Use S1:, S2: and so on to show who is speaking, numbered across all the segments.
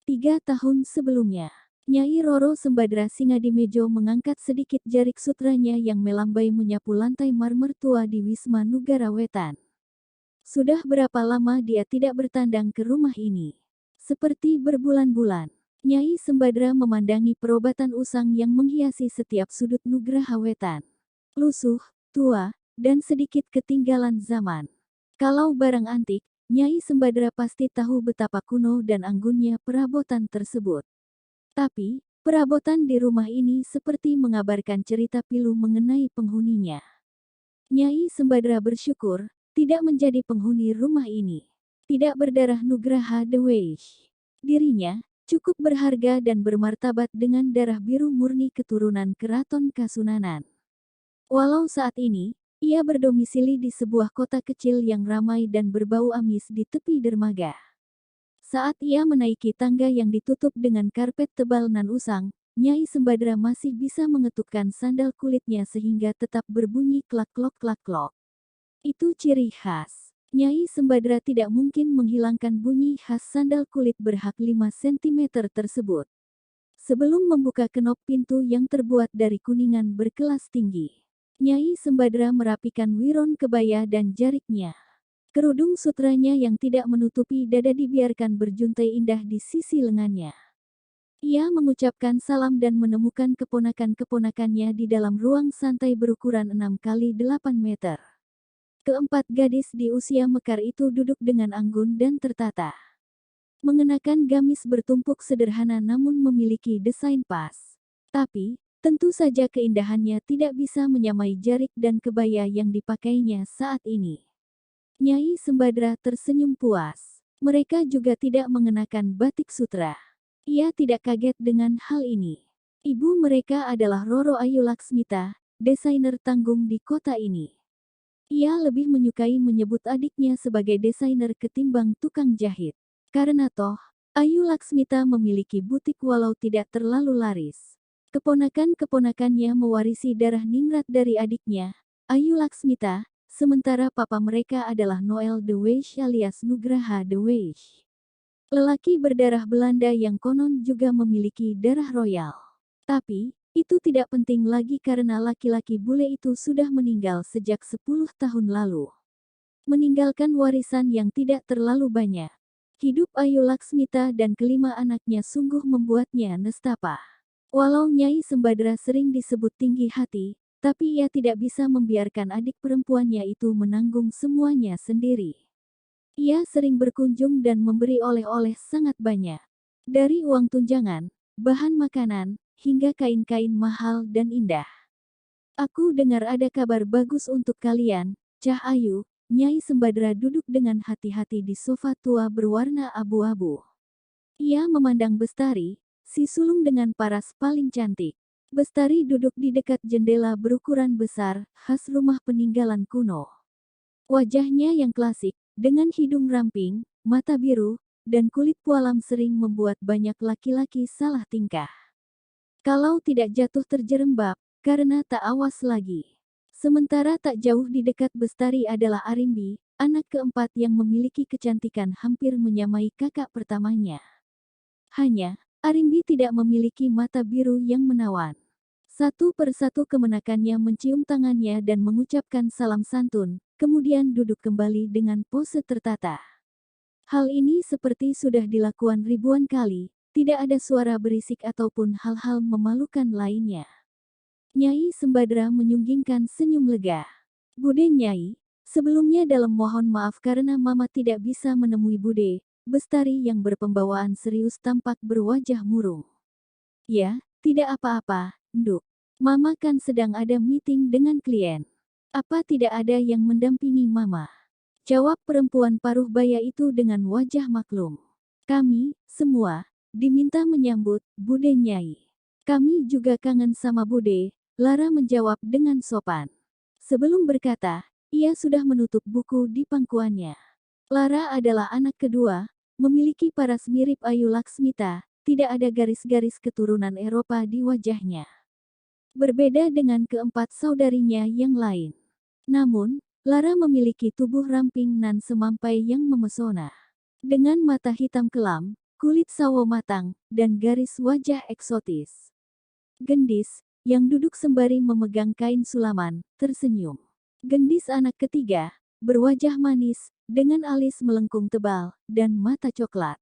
S1: 3 tahun sebelumnya, Nyai Roro Sembadra Singadimejo mengangkat sedikit jarik sutranya yang melambai menyapu lantai marmer tua di Wisma Nugara Wetan. Sudah berapa lama dia tidak bertandang ke rumah ini? Seperti berbulan-bulan. Nyai Sembadra memandangi perobatan usang yang menghiasi setiap sudut Nugraha Wetan. Lusuh, tua, dan sedikit ketinggalan zaman. Kalau barang antik, Nyai Sembadra pasti tahu betapa kuno dan anggunnya perabotan tersebut. Tapi, perabotan di rumah ini seperti mengabarkan cerita pilu mengenai penghuninya. Nyai Sembadra bersyukur, tidak menjadi penghuni rumah ini. Tidak berdarah Nugraha The Weish. Dirinya, cukup berharga dan bermartabat dengan darah biru murni keturunan Keraton Kasunanan. Walau saat ini, ia berdomisili di sebuah kota kecil yang ramai dan berbau amis di tepi dermaga. Saat ia menaiki tangga yang ditutup dengan karpet tebal nan usang, Nyai Sembadra masih bisa mengetukkan sandal kulitnya sehingga tetap berbunyi klak-klok. Itu ciri khas. Nyai Sembadra tidak mungkin menghilangkan bunyi khas sandal kulit berhak 5 cm tersebut. Sebelum membuka kenop pintu yang terbuat dari kuningan berkelas tinggi, Nyai Sembadra merapikan wiron kebaya dan jariknya. Kerudung sutranya yang tidak menutupi dada dibiarkan berjuntai indah di sisi lengannya. Ia mengucapkan salam dan menemukan keponakan-keponakannya di dalam ruang santai berukuran 6 kali 8 meter. Keempat gadis di usia mekar itu duduk dengan anggun dan tertata. Mengenakan gamis bertumpuk sederhana namun memiliki desain pas. Tapi, tentu saja keindahannya tidak bisa menyamai jarik dan kebaya yang dipakainya saat ini. Nyai Sembadra tersenyum puas. Mereka juga tidak mengenakan batik sutra. Ia tidak kaget dengan hal ini. Ibu mereka adalah Roro Ayu Laksmita, desainer tanggung di kota ini. Ia lebih menyukai menyebut adiknya sebagai desainer ketimbang tukang jahit. Karena toh, Ayu Laksmita memiliki butik walau tidak terlalu laris. Keponakan-keponakannya mewarisi darah ningrat dari adiknya, Ayu Laksmita, sementara papa mereka adalah Noel The Weish alias Nugraha The Weish. Lelaki berdarah Belanda yang konon juga memiliki darah royal. Tapi, itu tidak penting lagi karena laki-laki bule itu sudah meninggal sejak 10 tahun lalu. Meninggalkan warisan yang tidak terlalu banyak. Hidup Ayu Laksmita dan kelima anaknya sungguh membuatnya nestapa. Walau Nyai Sembadra sering disebut tinggi hati, tapi ia tidak bisa membiarkan adik perempuannya itu menanggung semuanya sendiri. Ia sering berkunjung dan memberi oleh-oleh sangat banyak. Dari uang tunjangan, bahan makanan, hingga kain-kain mahal dan indah. Aku dengar ada kabar bagus untuk kalian, Cah Ayu. Nyai Sembadra duduk dengan hati-hati di sofa tua berwarna abu-abu. Ia memandang Bestari, si sulung dengan paras paling cantik. Bestari duduk di dekat jendela berukuran besar, khas rumah peninggalan kuno. Wajahnya yang klasik, dengan hidung ramping, mata biru, dan kulit pualam sering membuat banyak laki-laki salah tingkah. Kalau tidak jatuh terjerembab, karena tak awas lagi. Sementara tak jauh di dekat Bestari adalah Arimbi, anak keempat yang memiliki kecantikan hampir menyamai kakak pertamanya. Hanya, Arimbi tidak memiliki mata biru yang menawan. Satu persatu kemenakannya mencium tangannya dan mengucapkan salam santun, kemudian duduk kembali dengan pose tertata. Hal ini seperti sudah dilakukan ribuan kali, tidak ada suara berisik ataupun hal-hal memalukan lainnya. Nyai Sembadra menyunggingkan senyum lega. Bude Nyai, sebelumnya dalam mohon maaf karena Mama tidak bisa menemui Bude. Bestari yang berpembawaan serius tampak berwajah murung. Ya, tidak apa-apa, Nduk. Mama kan sedang ada meeting dengan klien. Apa tidak ada yang mendampingi Mama? Jawab perempuan paruh baya itu dengan wajah maklum. Kami, semua, diminta menyambut Bude Nyai. Kami juga kangen sama Bude, Lara menjawab dengan sopan. Sebelum berkata, ia sudah menutup buku di pangkuannya. Lara adalah anak kedua, memiliki paras mirip Ayu Laksmita, tidak ada garis-garis keturunan Eropa di wajahnya. Berbeda dengan keempat saudarinya yang lain. Namun, Lara memiliki tubuh ramping nan semampai yang memesona. Dengan mata hitam kelam, kulit sawo matang, dan garis wajah eksotis. Gendis, yang duduk sembari memegang kain sulaman, tersenyum. Gendis anak ketiga, berwajah manis, dengan alis melengkung tebal, dan mata coklat.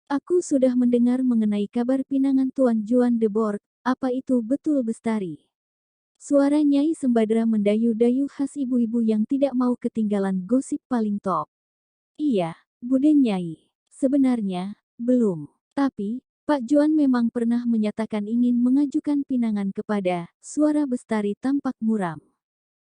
S1: Aku sudah mendengar mengenai kabar pinangan Tuan Juan de Borg, apa itu betul Bestari? Suara Nyai Sembadra mendayu-dayu khas ibu-ibu yang tidak mau ketinggalan gosip paling top. Iya, Bude Nyai. Sebenarnya, belum. Tapi, Pak Juan memang pernah menyatakan ingin mengajukan pinangan kepada, suara Bestari tampak muram.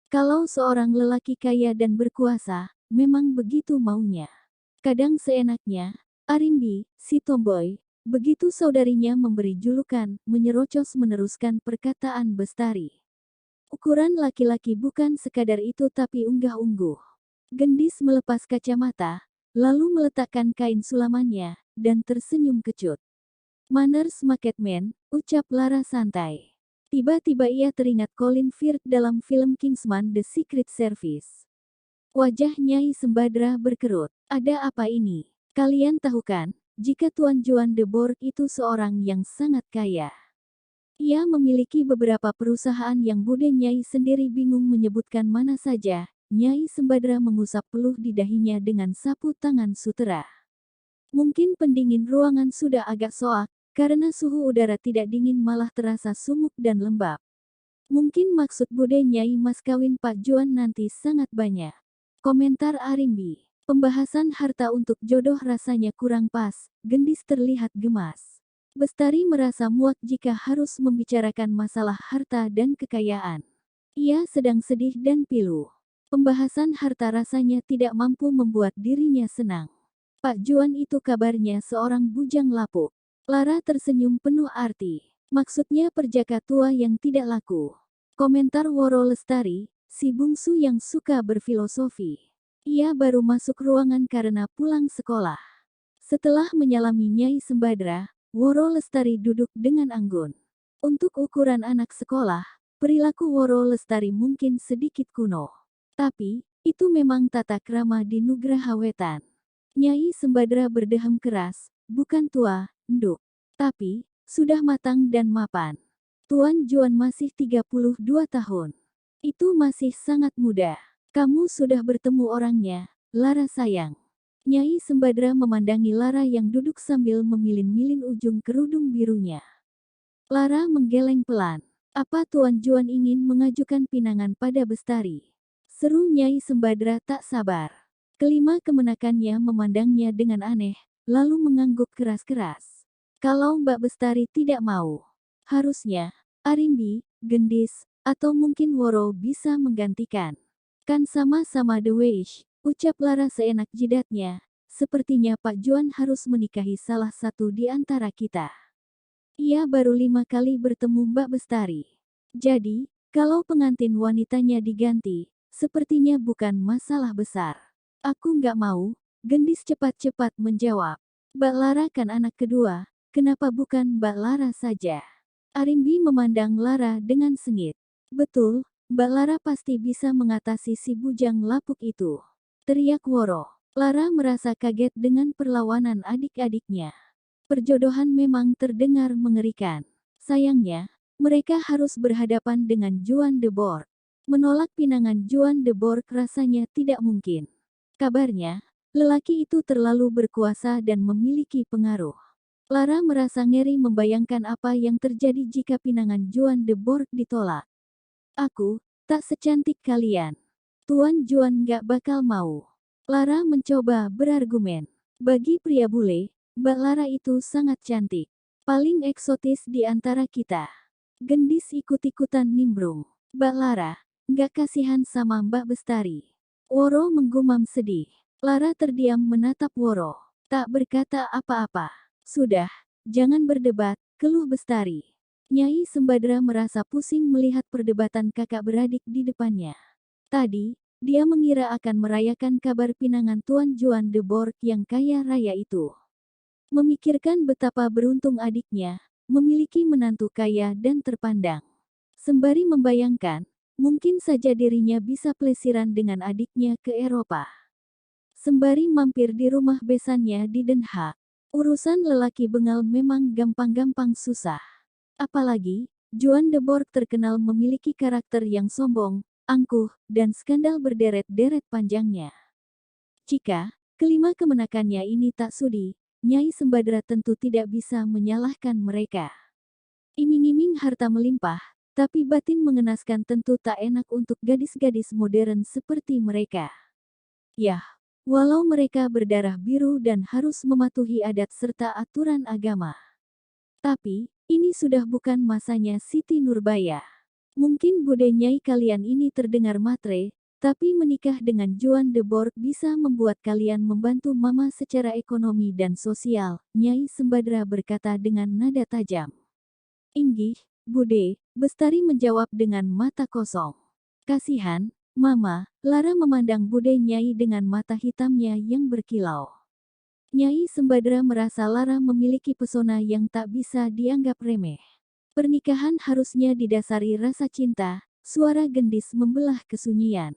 S1: Kalau seorang lelaki kaya dan berkuasa, memang begitu maunya. Kadang seenaknya, Arimbi, si tomboy, begitu saudarinya memberi julukan, menyerocos meneruskan perkataan Bestari. Ukuran laki-laki bukan sekadar itu tapi unggah-ungguh. Gendis melepas kacamata, lalu meletakkan kain sulamannya, dan tersenyum kecut. Manners Marketman, ucap Lara santai. Tiba-tiba ia teringat Colin Firth dalam film Kingsman The Secret Service. Wajah Nyai Sembadra berkerut. Ada apa ini? Kalian tahu kan, jika Tuan Juan de Borg itu seorang yang sangat kaya. Ia memiliki beberapa perusahaan yang Bude Nyai sendiri bingung menyebutkan mana saja. Nyai Sembadra mengusap peluh di dahinya dengan sapu tangan sutera. Mungkin pendingin ruangan sudah agak soak, karena suhu udara tidak dingin malah terasa sumuk dan lembab. Mungkin maksud Bude Nyai mas kawin Pak Juan nanti sangat banyak. Komentar Arimbi. Pembahasan harta untuk jodoh rasanya kurang pas, Gendis terlihat gemas. Bestari merasa muak jika harus membicarakan masalah harta dan kekayaan. Ia sedang sedih dan pilu. Pembahasan harta rasanya tidak mampu membuat dirinya senang. Pak Juan itu kabarnya seorang bujang lapuk. Lara tersenyum penuh arti. Maksudnya perjaka tua yang tidak laku. Komentar Woro Lestari, si bungsu yang suka berfilosofi. Ia baru masuk ruangan karena pulang sekolah. Setelah menyalami Nyai Sembadra, Woro Lestari duduk dengan anggun. Untuk ukuran anak sekolah, perilaku Woro Lestari mungkin sedikit kuno. Tapi, itu memang tata krama di Nugraha Wetan. Nyai Sembadra berdeham keras, bukan tua, nduk. Tapi, sudah matang dan mapan. Tuan Juan masih 32 tahun. Itu masih sangat muda. Kamu sudah bertemu orangnya, Lara sayang. Nyai Sembadra memandangi Lara yang duduk sambil memilin-milin ujung kerudung birunya. Lara menggeleng pelan. Apa Tuan Juan ingin mengajukan pinangan pada Bestari? Seru Nyai Sembadra tak sabar. Kelima kemenakannya memandangnya dengan aneh, lalu mengangguk keras-keras. Kalau Mbak Bestari tidak mau, harusnya, Arimbi, Gendis, atau mungkin Woro bisa menggantikan. Kan sama-sama The Wish, ucap Lara seenak jidatnya. Sepertinya Pak Juan harus menikahi salah satu di antara kita. Ia baru 5 kali bertemu Mbak Bestari. Jadi, kalau pengantin wanitanya diganti, sepertinya bukan masalah besar. Aku nggak mau, Gendis cepat-cepat menjawab. Mbak Lara kan anak kedua, kenapa bukan Mbak Lara saja? Arimbi memandang Lara dengan sengit. Betul, Mbak Lara pasti bisa mengatasi si bujang lapuk itu. Teriak Woro. Lara merasa kaget dengan perlawanan adik-adiknya. Perjodohan memang terdengar mengerikan. Sayangnya, mereka harus berhadapan dengan Juan de Borg. Menolak pinangan Juan de Borg rasanya tidak mungkin. Kabarnya, lelaki itu terlalu berkuasa dan memiliki pengaruh. Lara merasa ngeri membayangkan apa yang terjadi jika pinangan Juan de Borg ditolak. Aku, tak secantik kalian. Tuan Juan gak bakal mau. Lara mencoba berargumen. Bagi pria bule, Mbak Lara itu sangat cantik. Paling eksotis di antara kita. Gendis ikut-ikutan nimbrung. Mbak Lara, gak kasihan sama Mbak Bestari. Woro menggumam sedih. Lara terdiam menatap Woro. Tak berkata apa-apa. Sudah, jangan berdebat, keluh Bestari. Nyai Sembadra merasa pusing melihat perdebatan kakak beradik di depannya. Tadi, dia mengira akan merayakan kabar pinangan Tuan Juan de Borg yang kaya raya itu. Memikirkan betapa beruntung adiknya, memiliki menantu kaya dan terpandang. Sembari membayangkan, mungkin saja dirinya bisa plesiran dengan adiknya ke Eropa. Sembari mampir di rumah besannya di Den Haag. Urusan lelaki bengal memang gampang-gampang susah. Apalagi, Juan de Borg terkenal memiliki karakter yang sombong, angkuh, dan skandal berderet-deret panjangnya. Jika kelima kemenakannya ini tak sudi, Nyai Sembadra tentu tidak bisa menyalahkan mereka. Iming-iming harta melimpah, tapi batin mengenaskan tentu tak enak untuk gadis-gadis modern seperti mereka. Yah, walau mereka berdarah biru dan harus mematuhi adat serta aturan agama. Tapi, ini sudah bukan masanya Siti Nurbaya. Mungkin bude Nyai kalian ini terdengar matre, tapi menikah dengan Juan de Borg bisa membuat kalian membantu mama secara ekonomi dan sosial, Nyai Sembadra berkata dengan nada tajam. Inggih, Bude, Bestari menjawab dengan mata kosong. Kasihan, Mama, Lara memandang Bude Nyai dengan mata hitamnya yang berkilau. Nyai Sembadra merasa Lara memiliki pesona yang tak bisa dianggap remeh. Pernikahan harusnya didasari rasa cinta, suara gendis membelah kesunyian.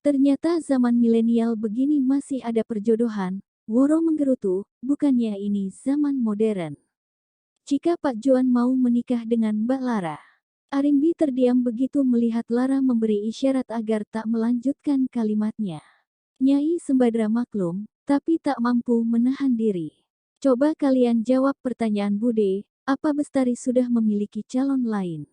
S1: Ternyata zaman milenial begini masih ada perjodohan, Woro menggerutu, bukannya ini zaman modern. Jika Pak Juan mau menikah dengan Mbak Lara. Arimbi terdiam begitu melihat Lara memberi isyarat agar tak melanjutkan kalimatnya. Nyai Sembadra maklum, tapi tak mampu menahan diri. Coba kalian jawab pertanyaan Bude, apa Bestari sudah memiliki calon lain?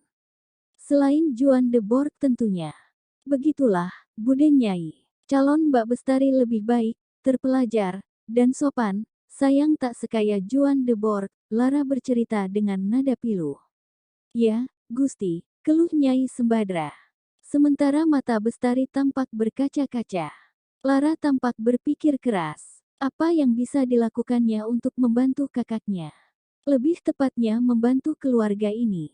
S1: Selain Juan de Borg tentunya. Begitulah, Bude Nyai. Calon Mbak Bestari lebih baik, terpelajar, dan sopan, sayang tak sekaya Juan de Borg, Lara bercerita dengan nada pilu. Ya, Gusti, keluh Nyai Sembadra. Sementara mata Bestari tampak berkaca-kaca. Lara tampak berpikir keras. Apa yang bisa dilakukannya untuk membantu kakaknya? Lebih tepatnya membantu keluarga ini.